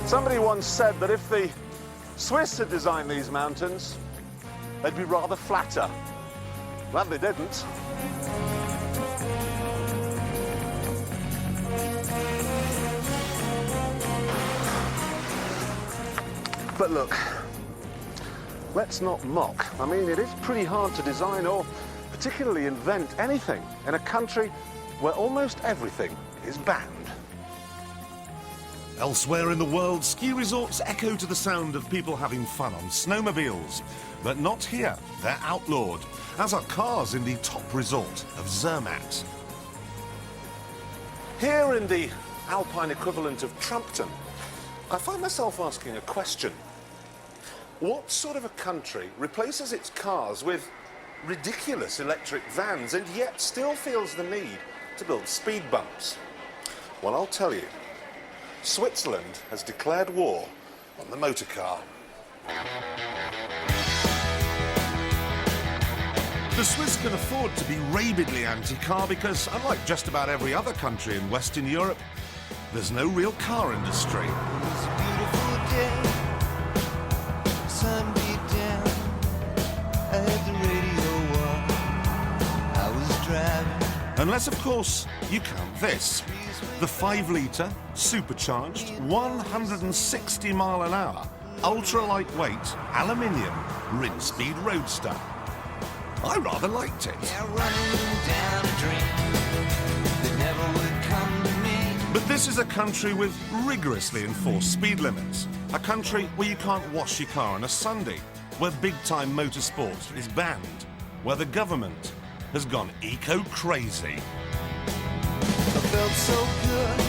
Somebody once said that if the Swiss had designed these mountains, they'd be rather flatter. Glad they didn't. But look, let's not mock. I mean, it is pretty hard to design or particularly invent anything in a country where almost everything is banned. Elsewhere in the world, ski resorts echo to the sound of people having fun on snowmobiles. But not here. They're outlawed, as are cars in the top resort of Zermatt. Here in the alpine equivalent of Trumpton, I find myself asking a question. What sort of a country replaces its cars with ridiculous electric vans and yet still feels the need to build speed bumps? Well, I'll tell you. Switzerland has declared war on the motor car. The Swiss can afford to be rabidly anti-car because, unlike just about every other country in Western Europe, there's no real car industry. It was a beautiful day, sun beat down, I had the radio on, I was driving. Unless, of course, you count this. The 5-litre, supercharged, 160-mile-an-hour, ultra-lightweight, aluminium, rinse-speed roadster. I rather liked it. Yeah, running down a dream that never would come to me. But this is a country with rigorously enforced speed limits. A country where you can't wash your car on a Sunday, where big-time motorsport is banned, where the government has gone eco-crazy. I felt so good,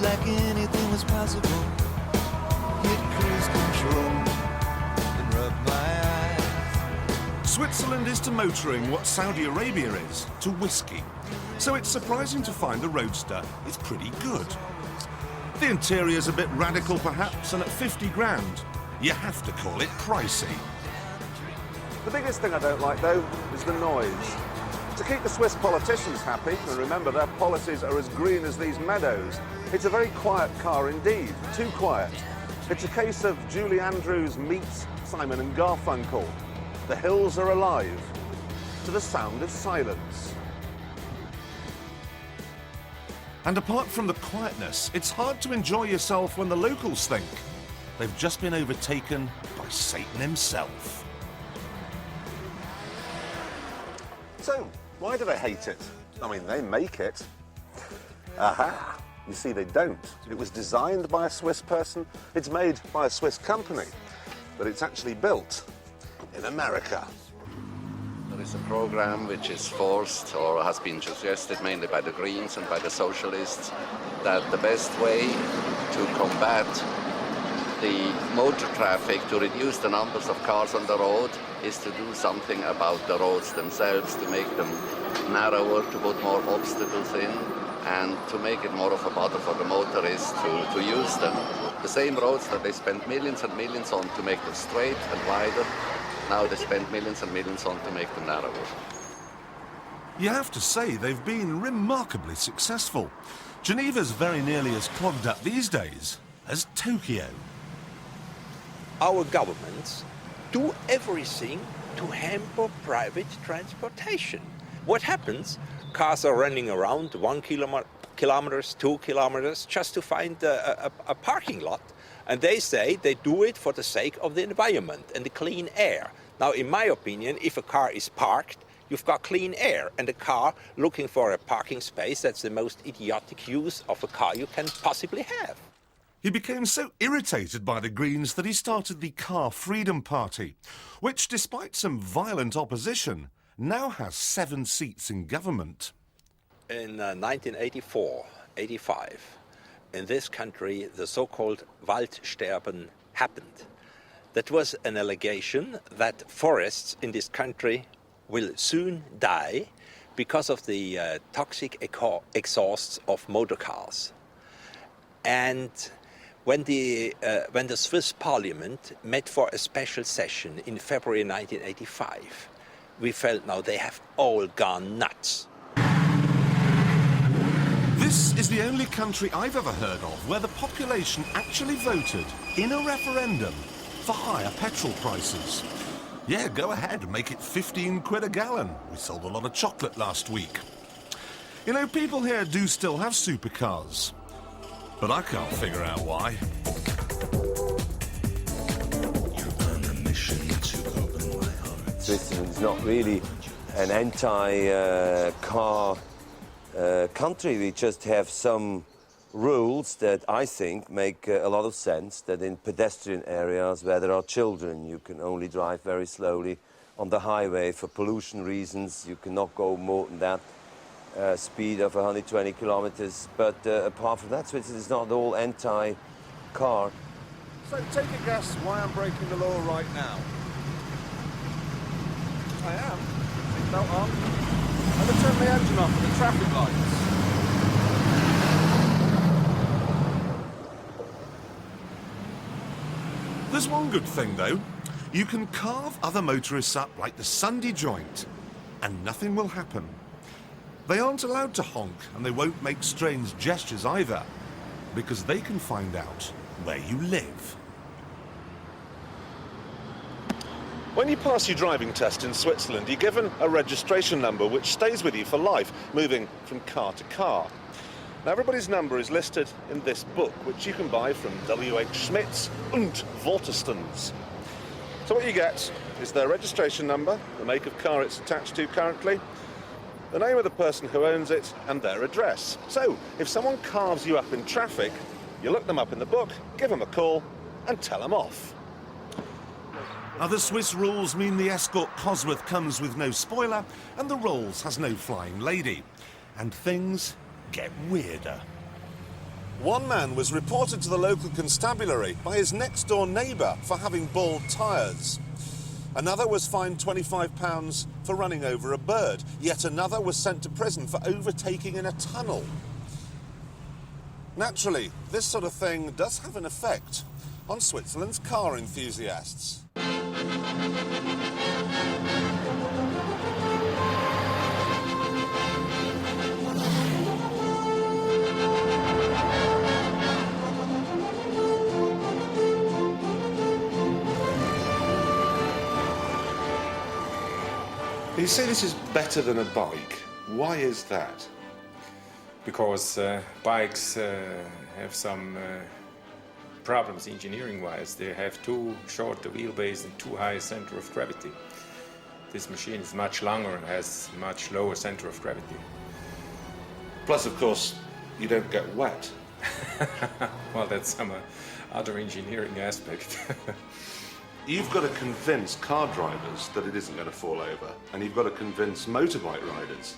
like anything was possible. Hit cruise control and rub my eyes. Switzerland is to motoring what Saudi Arabia is to whiskey. So it's surprising to find the roadster is pretty good. The interior's a bit radical perhaps, and at 50 grand, you have to call it pricey. The biggest thing I don't like, though, is the noise. To keep the Swiss politicians happy, and remember their policies are as green as these meadows, it's a very quiet car indeed, too quiet. It's a case of Julie Andrews meets Simon and Garfunkel. The hills are alive to the sound of silence. And apart from the quietness, it's hard to enjoy yourself when the locals think they've just been overtaken by Satan himself. So, why do they hate it? I mean, they make it. Aha! You see, they don't. It was designed by a Swiss person, it's made by a Swiss company, but it's actually built in America. There is a program which is forced or has been suggested mainly by the Greens and by the Socialists that the best way to combat the motor traffic, to reduce the numbers of cars on the road, is to do something about the roads themselves, to make them narrower, to put more obstacles in, and to make it more of a bother for the motorists to use them. The same roads that they spent millions and millions on to make them straight and wider, now they spend millions and millions on to make them narrower. You have to say they've been remarkably successful. Geneva's very nearly as clogged up these days as Tokyo. Our governments do everything to hamper private transportation. What happens? Cars are running around 1 kilometers, 2 kilometers, just to find a parking lot. And they say they do it for the sake of the environment and the clean air. Now, in my opinion, if a car is parked, you've got clean air. And a car looking for a parking space, that's the most idiotic use of a car you can possibly have. He became so irritated by the Greens that he started the Car Freedom Party, which, despite some violent opposition, now has 7 seats in government. In 1984-85, in this country, the so-called Waldsterben happened. That was an allegation that forests in this country will soon die because of the toxic exhausts of motor cars. And when the Swiss Parliament met for a special session in February 1985, we felt now they have all gone nuts. This is the only country I've ever heard of where the population actually voted in a referendum for higher petrol prices. Yeah, go ahead, make it 15 quid a gallon. We sold a lot of chocolate last week. You know, people here do still have supercars, but I can't figure out why. Switzerland is not really an anti-car country. We just have some rules that I think make a lot of sense, that in pedestrian areas where there are children, you can only drive very slowly. On the highway, for pollution reasons, you cannot go more than that speed of 120 kilometers. But apart from that, Switzerland is not at all anti-car. So take a guess why I'm breaking the law right now. I am. Seatbelt on. I'm going to turn the engine off at the traffic lights. There's one good thing, though. You can carve other motorists up like the Sunday joint, and nothing will happen. They aren't allowed to honk, and they won't make strange gestures either, because they can find out where you live. When you pass your driving test in Switzerland, you're given a registration number which stays with you for life, moving from car to car. Now, everybody's number is listed in this book, which you can buy from W.H. Smith's und Waterstones. So what you get is their registration number, the make of car it's attached to currently, the name of the person who owns it, and their address. So, if someone carves you up in traffic, you look them up in the book, give them a call, and tell them off. Other Swiss rules mean the Escort Cosworth comes with no spoiler, and the Rolls has no flying lady. And things get weirder. One man was reported to the local constabulary by his next-door neighbour for having bald tyres. Another was fined £25 for running over a bird. Yet another was sent to prison for overtaking in a tunnel. Naturally, this sort of thing does have an effect on Switzerland's car enthusiasts. You say this is better than a bike. Why is that? Because bikes have some problems engineering-wise. They have too short a wheelbase and too high center of gravity. This machine is much longer and has much lower center of gravity. Plus, of course, you don't get wet. Well, that's some other engineering aspect. You've got to convince car drivers that it isn't going to fall over, and you've got to convince motorbike riders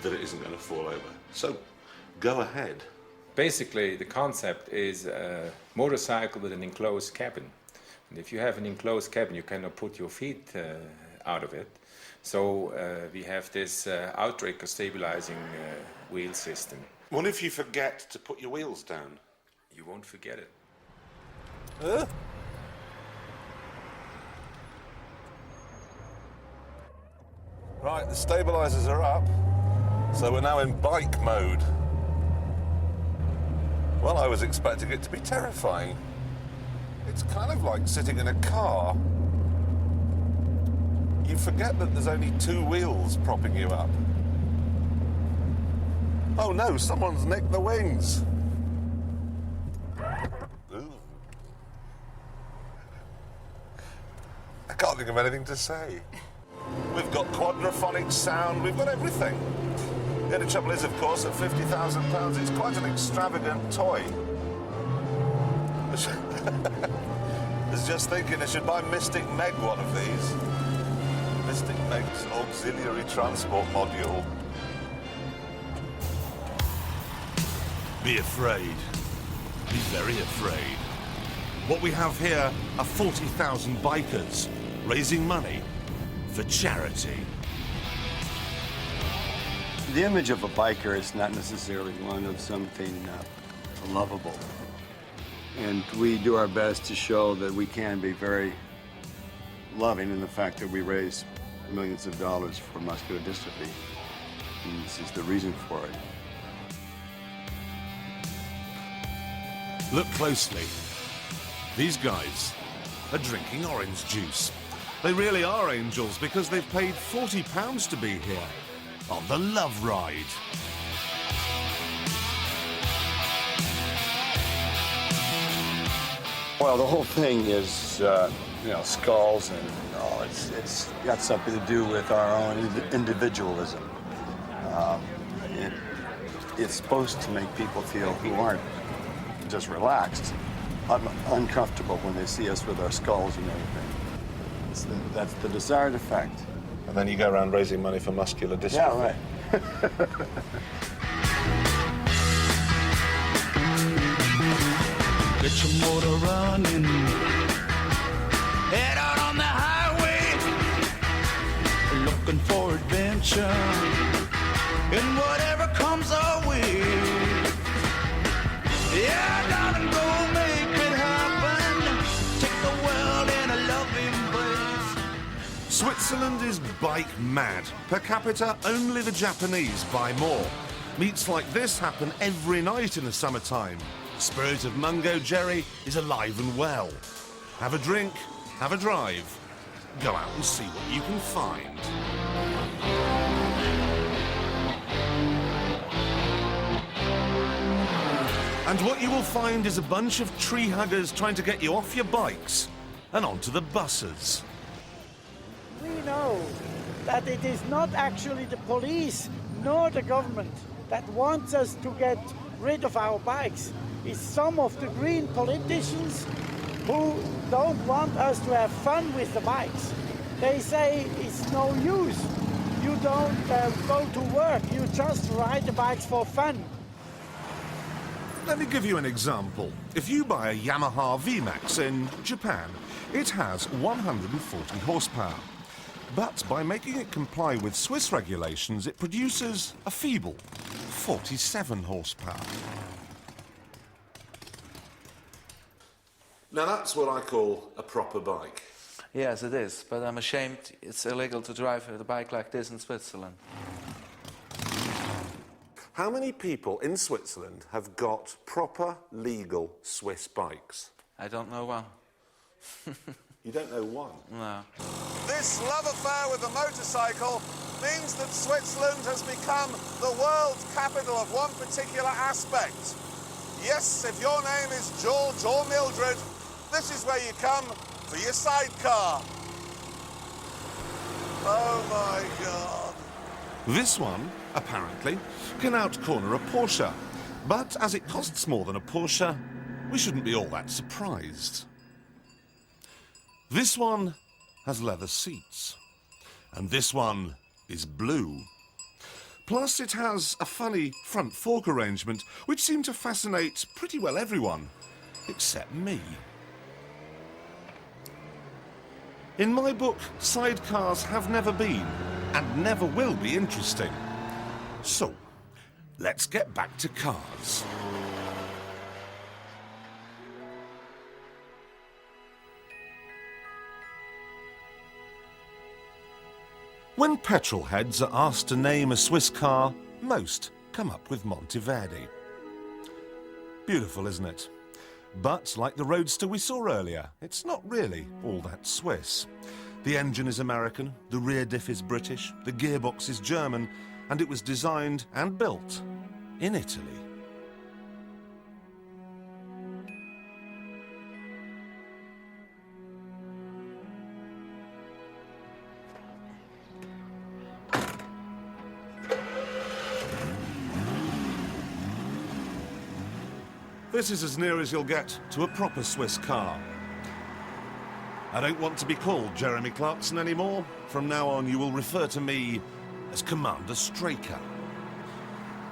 that it isn't going to fall over. So, go ahead. Basically, the concept is a motorcycle with an enclosed cabin. And if you have an enclosed cabin, you cannot put your feet out of it. So we have this outrigger stabilizing wheel system. What if you forget to put your wheels down? You won't forget it. Right, the stabilizers are up, so we're now in bike mode. Well, I was expecting it to be terrifying. It's kind of like sitting in a car. You forget that there's only two wheels propping you up. Oh no, someone's nicked the wings. Ooh. I can't think of anything to say. We've got quadraphonic sound, we've got everything. The only trouble is, of course, at £50,000, it's quite an extravagant toy. I was just thinking I should buy Mystic Meg one of these. Mystic Meg's auxiliary transport module. Be afraid. Be very afraid. What we have here are 40,000 bikers raising money for charity. The image of a biker is not necessarily one of something lovable. And we do our best to show that we can be very loving in the fact that we raise millions of dollars for muscular dystrophy. And this is the reason for it. Look closely. These guys are drinking orange juice. They really are angels because they've paid £40 to be here on the Love Ride. Well, the whole thing is, you know, skulls and all. It's got something to do with our own individualism. It's supposed to make people feel who aren't just relaxed, uncomfortable when they see us with our skulls and everything. That's the desired effect. And then you go around raising money for muscular dystrophy. Yeah, right. Get your motor running. Head out on the highway, looking for adventure, and whatever comes our way. Yeah, darling, go make it happen. Take the world in a loving embrace. Switzerland is bike mad. Per capita, only the Japanese buy more. Meets like this happen every night in the summertime. The spirit of Mungo Jerry is alive and well. Have a drink, have a drive. Go out and see what you can find. And what you will find is a bunch of tree huggers trying to get you off your bikes and onto the buses. We know that it is not actually the police nor the government that wants us to get rid of our bikes. It's some of the green politicians who don't want us to have fun with the bikes. They say it's no use. You don't go to work, you just ride the bikes for fun. Let me give you an example. If you buy a Yamaha VMAX in Japan, it has 140 horsepower. But by making it comply with Swiss regulations, it produces a feeble 47 horsepower. Now that's what I call a proper bike. Yes, it is, but I'm ashamed it's illegal to drive a bike like this in Switzerland. How many people in Switzerland have got proper, legal Swiss bikes? I don't know one. You don't know one? No. This love affair with the motorcycle means that Switzerland has become the world capital of one particular aspect. Yes, if your name is George or Mildred, this is where you come for your sidecar. Oh my God. This one, apparently, can outcorner a Porsche. But as it costs more than a Porsche, we shouldn't be all that surprised. This one has leather seats. And this one is blue. Plus, it has a funny front fork arrangement, which seemed to fascinate pretty well everyone, except me. In my book, sidecars have never been, and never will be interesting. So, let's get back to cars. When petrol heads are asked to name a Swiss car, most come up with Monteverdi. Beautiful, isn't it? But, like the roadster we saw earlier, it's not really all that Swiss. The engine is American, the rear diff is British, the gearbox is German, and it was designed and built in Italy. This is as near as you'll get to a proper Swiss car. I don't want to be called Jeremy Clarkson anymore. From now on, you will refer to me as Commander Straker.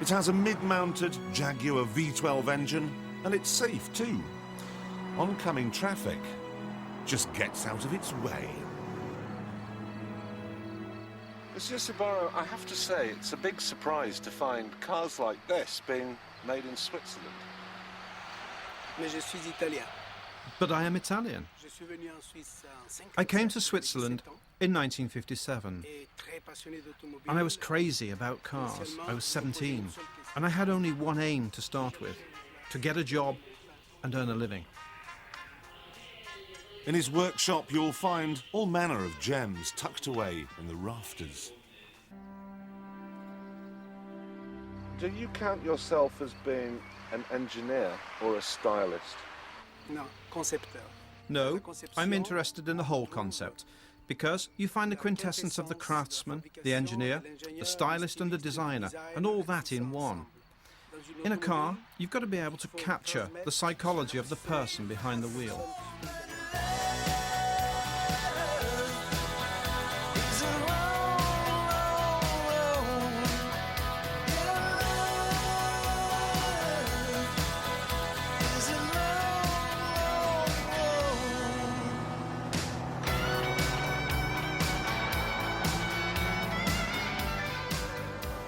It has a mid-mounted Jaguar V12 engine, and it's safe too. Oncoming traffic just gets out of its way. Monsieur Sbarro, I have to say, it's a big surprise to find cars like this being made in Switzerland. But I am Italian. I came to Switzerland in 1957, and I was crazy about cars. I was 17, and I had only one aim to start with, to get a job and earn a living. In his workshop, you'll find all manner of gems tucked away in the rafters. Do you count yourself as being an engineer or a stylist? No, I'm interested in the whole concept, because you find the quintessence of the craftsman, the engineer, the stylist and the designer, and all that in one. In a car, you've got to be able to capture the psychology of the person behind the wheel.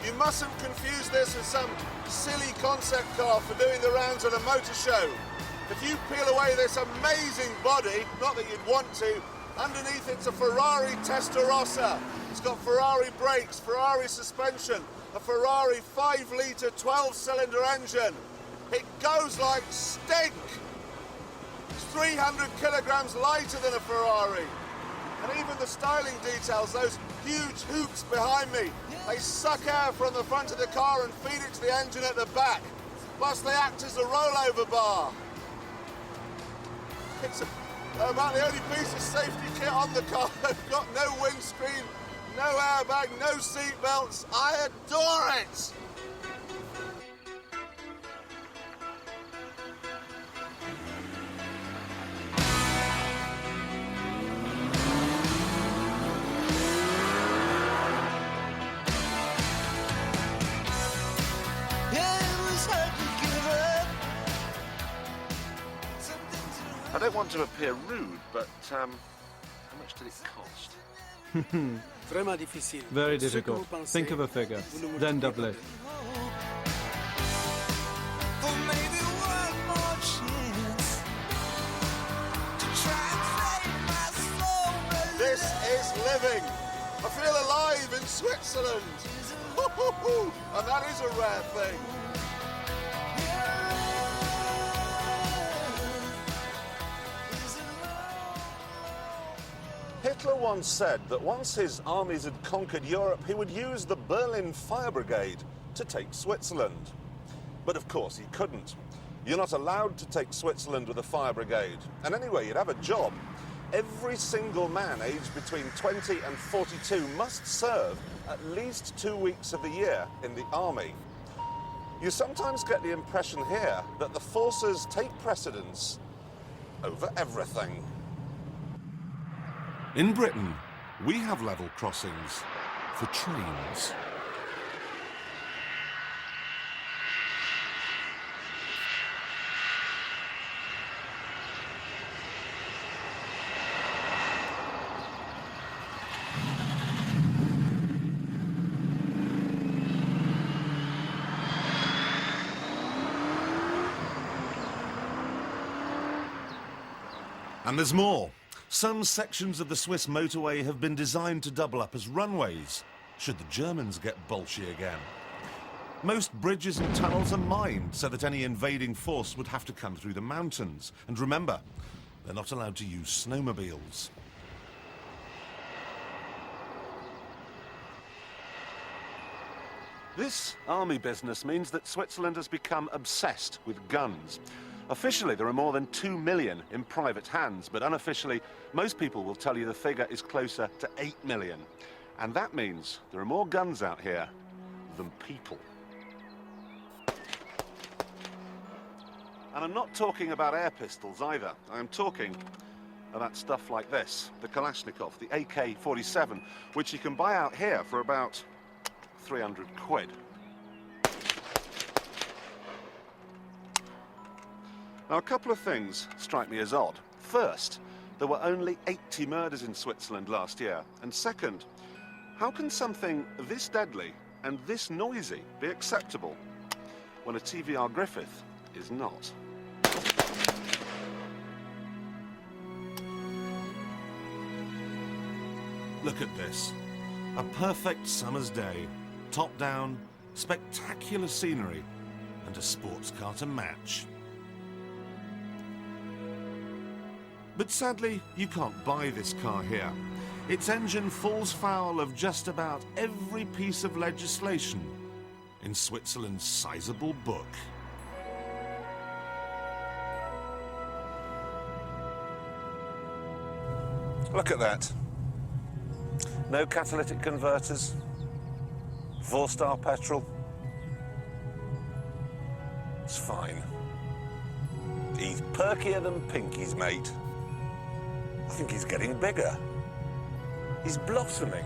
You mustn't confuse this with some silly concept car for doing the rounds at a motor show. If you peel away this amazing body, not that you'd want to, underneath it's a Ferrari Testarossa. It's got Ferrari brakes, Ferrari suspension, a Ferrari 5-litre 12-cylinder engine. It goes like stink. It's 300 kilograms lighter than a Ferrari. And even the styling details, those huge hoops behind me, they suck air from the front of the car and feed it to the engine at the back. Plus they act as a rollover bar. It's about the only piece of safety kit on the car. They've got no windscreen, no airbag, no seat belts. I adore it! I don't want to appear rude, but how much did it cost? Very difficult. Think of a figure, then double it. This is living. I feel alive in Switzerland. And that is a rare thing. Hitler once said that once his armies had conquered Europe, he would use the Berlin Fire Brigade to take Switzerland. But of course he couldn't. You're not allowed to take Switzerland with a fire brigade. And anyway, you'd have a job. Every single man aged between 20 and 42 must serve at least 2 weeks of the year in the army. You sometimes get the impression here that the forces take precedence over everything. In Britain, we have level crossings for trains. And there's more. Some sections of the Swiss motorway have been designed to double up as runways, should the Germans get bolshy again. Most bridges and tunnels are mined so that any invading force would have to come through the mountains. And remember, they're not allowed to use snowmobiles. This army business means that Switzerland has become obsessed with guns. Officially, there are more than 2 million in private hands, but unofficially, most people will tell you the figure is closer to 8 million. And that means there are more guns out here than people. And I'm not talking about air pistols either. I'm talking about stuff like this, the Kalashnikov, the AK-47, which you can buy out here for about 300 quid. Now, a couple of things strike me as odd. First, there were only 80 murders in Switzerland last year. And second, how can something this deadly and this noisy be acceptable when a TVR Griffith is not? Look at this. A perfect summer's day. Top down, spectacular scenery, and a sports car to match. But sadly, you can't buy this car here. Its engine falls foul of just about every piece of legislation in Switzerland's sizable book. Look at that. No catalytic converters, 4-star petrol. It's fine. He's perkier than Pinky's mate. I think he's getting bigger. He's blossoming.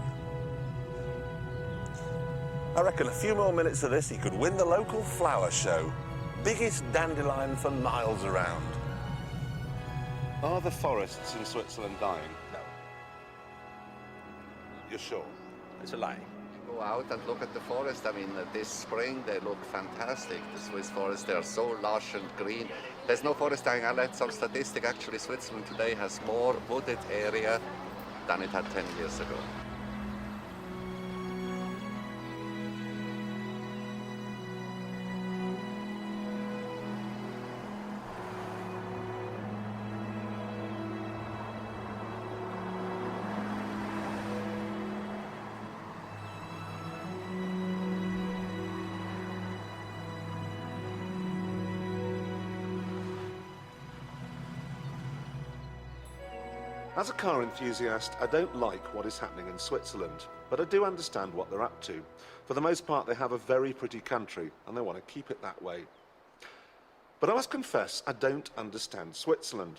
I reckon a few more minutes of this, he could win the local flower show. Biggest dandelion for miles around. Are the forests in Switzerland dying? No, You're sure? it's a lie. Go out and look at the forest. I mean, this spring they look fantastic. The Swiss forests, they are so lush and green. There's no forest dying. I read some statistic. Actually, Switzerland today has more wooded area than it had 10 years ago. As a car enthusiast, I don't like what is happening in Switzerland, but I do understand what they're up to. For the most part, they have a very pretty country, and they want to keep it that way. But I must confess, I don't understand Switzerland.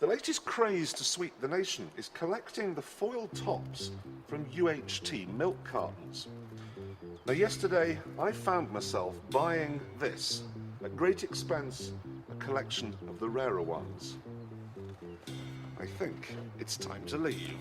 The latest craze to sweep the nation is collecting the foil tops from UHT milk cartons. Now, yesterday, I found myself buying this, at great expense, a collection of the rarer ones. I think it's time to leave.